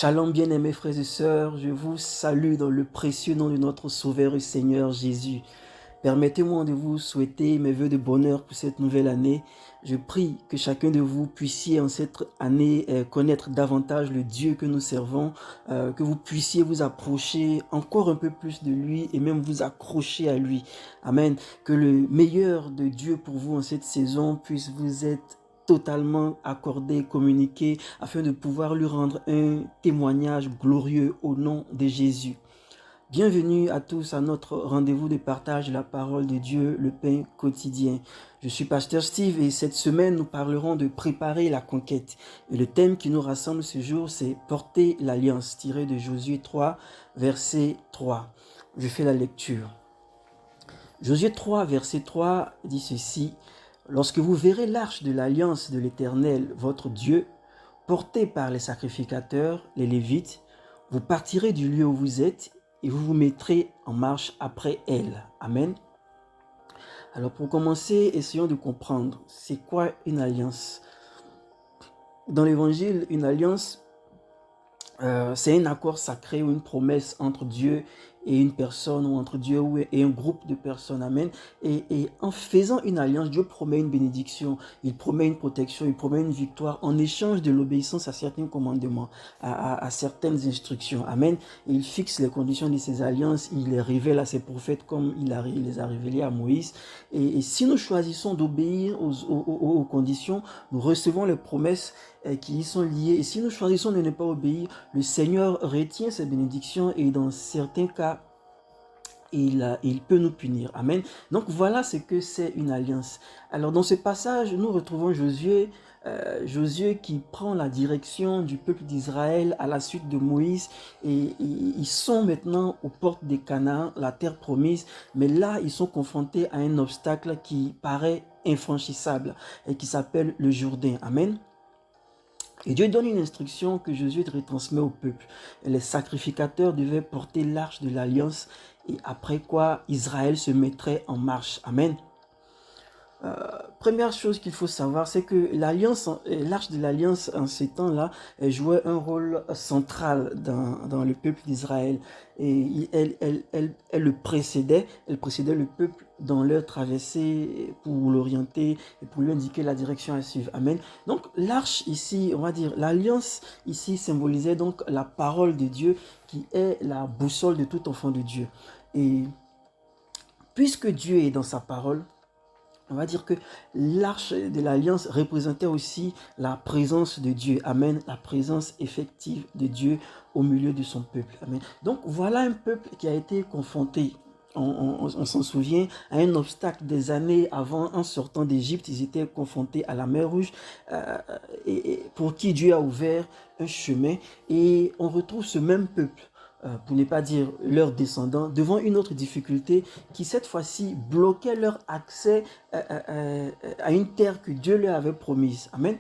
Shalom bien-aimés frères et sœurs, je vous salue dans le précieux nom de notre Sauveur et Seigneur Jésus. Permettez-moi de vous souhaiter mes vœux de bonheur pour cette nouvelle année. Je prie que chacun de vous puissiez en cette année connaître davantage le Dieu que nous servons, que vous puissiez vous approcher encore un peu plus de lui et même vous accrocher à lui. Amen. Que le meilleur de Dieu pour vous en cette saison puisse vous être totalement accordé, communiqué, afin de pouvoir lui rendre un témoignage glorieux au nom de Jésus. Bienvenue à tous à notre rendez-vous de partage de la parole de Dieu, le pain quotidien. Je suis Pasteur Steve et cette semaine nous parlerons de préparer la conquête. Et le thème qui nous rassemble ce jour, c'est porter l'alliance, tiré de Josué 3, verset 3. Je fais la lecture. Josué 3, verset 3 dit ceci. Lorsque vous verrez l'arche de l'alliance de l'Éternel, votre Dieu, portée par les sacrificateurs, les Lévites, vous partirez du lieu où vous êtes et vous vous mettrez en marche après elle. Amen. Alors pour commencer, essayons de comprendre, c'est quoi une alliance? Dans l'évangile, une alliance, c'est un accord sacré ou une promesse entre Dieu et une personne ou entre Dieu et un groupe de personnes. Amen. Et en faisant une alliance, Dieu promet une bénédiction, il promet une protection, il promet une victoire en échange de l'obéissance à certains commandements, à certaines instructions. Amen. Et il fixe les conditions de ces alliances, il les révèle à ses prophètes comme il les a révélés à Moïse. Et si nous choisissons d'obéir aux conditions, nous recevons les promesses qui y sont liées. Et si nous choisissons de ne pas obéir, le Seigneur retient ses bénédictions et dans certains cas, il peut nous punir. Amen. Donc voilà ce que c'est une alliance. Alors dans ce passage, nous retrouvons Josué qui prend la direction du peuple d'Israël à la suite de Moïse et ils sont maintenant aux portes de Canaan, la terre promise, mais là ils sont confrontés à un obstacle qui paraît infranchissable et qui s'appelle le Jourdain. Amen. Et Dieu donne une instruction que Josué retransmet au peuple. Et les sacrificateurs devaient porter l'arche de l'alliance et après quoi Israël se mettrait en marche. Amen. Première chose qu'il faut savoir, c'est que l'arche de l'alliance en ces temps-là, elle jouait un rôle central dans le peuple d'Israël. Et elle précédait le peuple dans leur traversée pour l'orienter et pour lui indiquer la direction à suivre. Amen. Donc l'arche ici, on va dire, l'alliance ici symbolisait donc la parole de Dieu qui est la boussole de tout enfant de Dieu. Et puisque Dieu est dans sa parole, on va dire que l'arche de l'alliance représentait aussi la présence de Dieu. Amen. La présence effective de Dieu au milieu de son peuple. Amen. Donc voilà un peuple qui a été confronté, on s'en souvient, à un obstacle des années avant. En sortant d'Égypte, ils étaient confrontés à la mer Rouge et pour qui Dieu a ouvert un chemin. Et on retrouve ce même peuple, pour ne pas dire leurs descendants, devant une autre difficulté qui cette fois-ci bloquait leur accès à une terre que Dieu leur avait promise. Amen.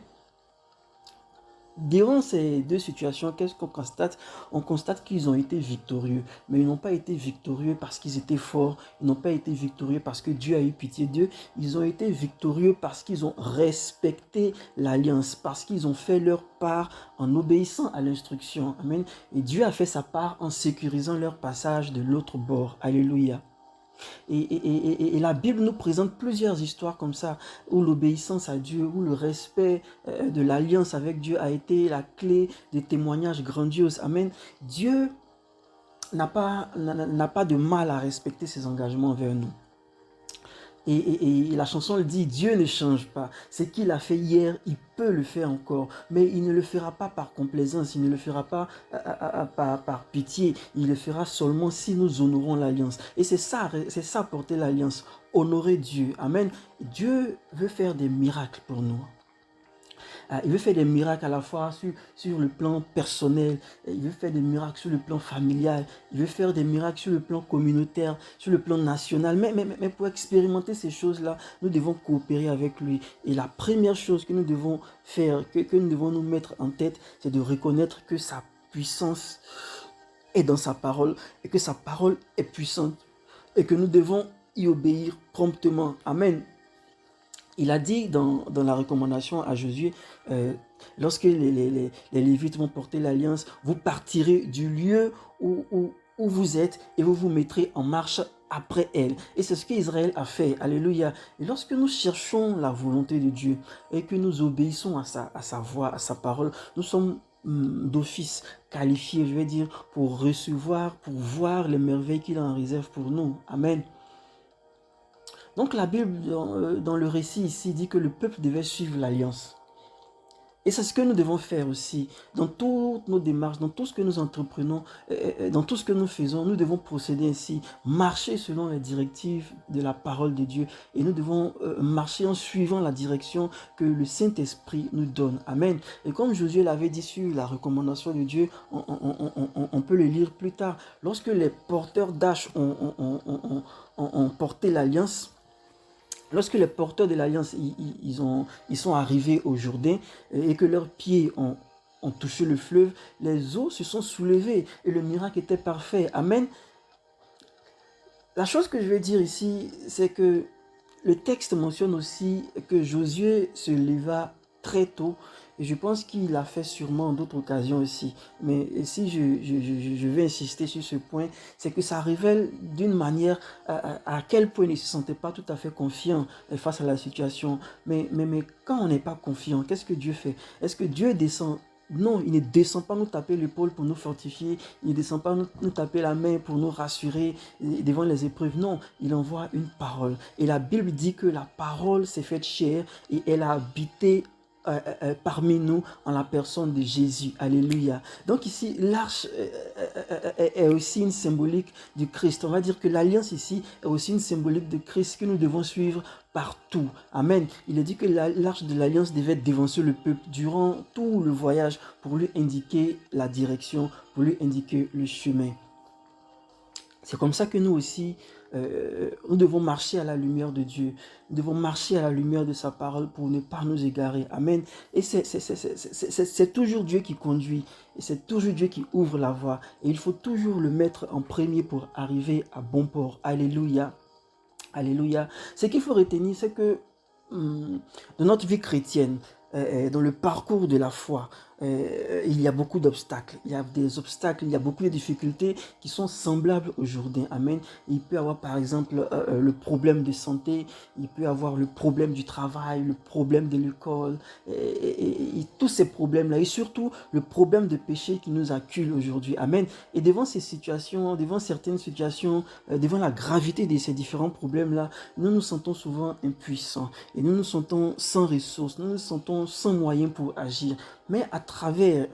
Durant ces deux situations, qu'est-ce qu'on constate? On constate qu'ils ont été victorieux, mais ils n'ont pas été victorieux parce qu'ils étaient forts, ils n'ont pas été victorieux parce que Dieu a eu pitié d'eux, ils ont été victorieux parce qu'ils ont respecté l'alliance, parce qu'ils ont fait leur part en obéissant à l'instruction. Amen. Et Dieu a fait sa part en sécurisant leur passage de l'autre bord. Alléluia. Et la Bible nous présente plusieurs histoires comme ça, où l'obéissance à Dieu, où le respect de l'alliance avec Dieu a été la clé des témoignages grandioses. Amen. Dieu n'a pas de mal à respecter ses engagements envers nous. Et la chanson le dit, Dieu ne change pas. Ce qu'il a fait hier, il peut le faire encore. Mais il ne le fera pas par complaisance, il ne le fera pas par pitié. Il le fera seulement si nous honorons l'alliance. Et c'est ça porter l'alliance. Honorer Dieu. Amen. Dieu veut faire des miracles pour nous. Il veut faire des miracles à la fois sur le plan personnel, il veut faire des miracles sur le plan familial, il veut faire des miracles sur le plan communautaire, sur le plan national. Mais pour expérimenter ces choses-là, nous devons coopérer avec lui. Et la première chose que nous devons faire, que nous devons nous mettre en tête, c'est de reconnaître que sa puissance est dans sa parole et que sa parole est puissante et que nous devons y obéir promptement. Amen. Il a dit dans la recommandation à Josué, lorsque les Lévites vont porter l'alliance, vous partirez du lieu où vous êtes et vous vous mettrez en marche après elle. Et c'est ce qu'Israël a fait. Alléluia. Et lorsque nous cherchons la volonté de Dieu et que nous obéissons à sa voix, à sa parole, nous sommes d'office qualifiés, je vais dire, pour recevoir, pour voir les merveilles qu'il en réserve pour nous. Amen. Donc la Bible, dans le récit ici, dit que le peuple devait suivre l'alliance. Et c'est ce que nous devons faire aussi. Dans toutes nos démarches, dans tout ce que nous entreprenons, dans tout ce que nous faisons, nous devons procéder ainsi, marcher selon les directives de la parole de Dieu. Et nous devons marcher en suivant la direction que le Saint-Esprit nous donne. Amen. Et comme Josué l'avait dit sur la recommandation de Dieu, on peut le lire plus tard. Lorsque les porteurs d'âge ont porté l'alliance, lorsque les porteurs de l'alliance ils sont arrivés au Jourdain et que leurs pieds ont touché le fleuve, les eaux se sont soulevées et le miracle était parfait. Amen. La chose que je vais dire ici, c'est que le texte mentionne aussi que Josué se leva très tôt. Et je pense qu'il l'a fait sûrement d'autres occasions aussi. Mais si je vais insister sur ce point, c'est que ça révèle d'une manière à quel point il ne se sentait pas tout à fait confiant face à la situation. Mais quand on n'est pas confiant, qu'est-ce que Dieu fait? Est-ce que Dieu descend? Non, il ne descend pas nous taper l'épaule pour nous fortifier, il ne descend pas nous taper la main pour nous rassurer devant les épreuves. Non, il envoie une parole. Et la Bible dit que la parole s'est faite chair et elle a habité parmi nous en la personne de Jésus. Alléluia. Donc ici, l'arche est aussi une symbolique du Christ. On va dire que l'alliance ici est aussi une symbolique de Christ que nous devons suivre partout. Amen. Il est dit que l'arche de l'alliance devait dévancer le peuple durant tout le voyage pour lui indiquer la direction, pour lui indiquer le chemin. C'est comme ça que nous aussi, nous devons marcher à la lumière de Dieu. Nous devons marcher à la lumière de sa parole pour ne pas nous égarer. Amen. Et c'est toujours Dieu qui conduit. Et c'est toujours Dieu qui ouvre la voie. Et il faut toujours le mettre en premier pour arriver à bon port. Alléluia. Alléluia. Ce qu'il faut retenir, c'est que dans notre vie chrétienne, dans le parcours de la foi, il y a beaucoup d'obstacles. Il y a des obstacles, il y a beaucoup de difficultés qui sont semblables au Jourdain. Amen. Il peut y avoir par exemple le problème de santé, il peut y avoir le problème du travail, le problème de l'école, et tous ces problèmes-là, et surtout le problème de péché qui nous accule aujourd'hui. Amen. Et devant ces situations, devant certaines situations, devant la gravité de ces différents problèmes-là, nous nous sentons souvent impuissants et nous nous sentons sans ressources, nous nous sentons sans moyens pour agir. Mais à travers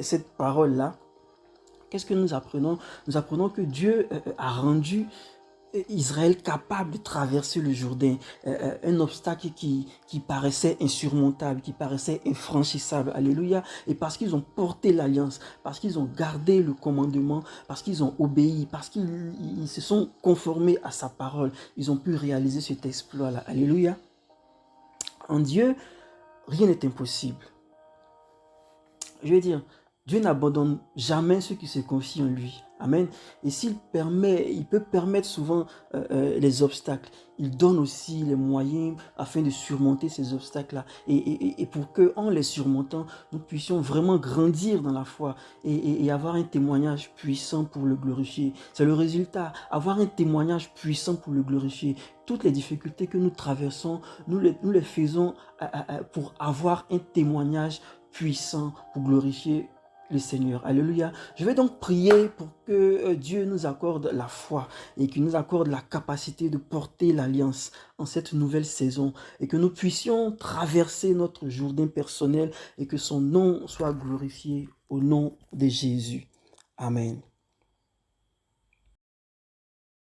cette parole-là, qu'est-ce que nous apprenons? Nous apprenons que Dieu a rendu Israël capable de traverser le Jourdain, un obstacle qui paraissait insurmontable, qui paraissait infranchissable. Alléluia. Et parce qu'ils ont porté l'alliance, parce qu'ils ont gardé le commandement, parce qu'ils ont obéi, parce qu'ils se sont conformés à sa parole, ils ont pu réaliser cet exploit-là. Alléluia. En Dieu, rien n'est impossible. Je veux dire, Dieu n'abandonne jamais ceux qui se confient en lui. Amen. Et s'il permet, il peut permettre souvent les obstacles. Il donne aussi les moyens afin de surmonter ces obstacles-là. Et pour qu'en les surmontant, nous puissions vraiment grandir dans la foi et avoir un témoignage puissant pour le glorifier. C'est le résultat. Avoir un témoignage puissant pour le glorifier. Toutes les difficultés que nous traversons, nous les faisons pour avoir un témoignage puissant pour glorifier le Seigneur. Alléluia. Je vais donc prier pour que Dieu nous accorde la foi et qu'il nous accorde la capacité de porter l'alliance en cette nouvelle saison et que nous puissions traverser notre Jourdain personnel et que son nom soit glorifié au nom de Jésus. Amen.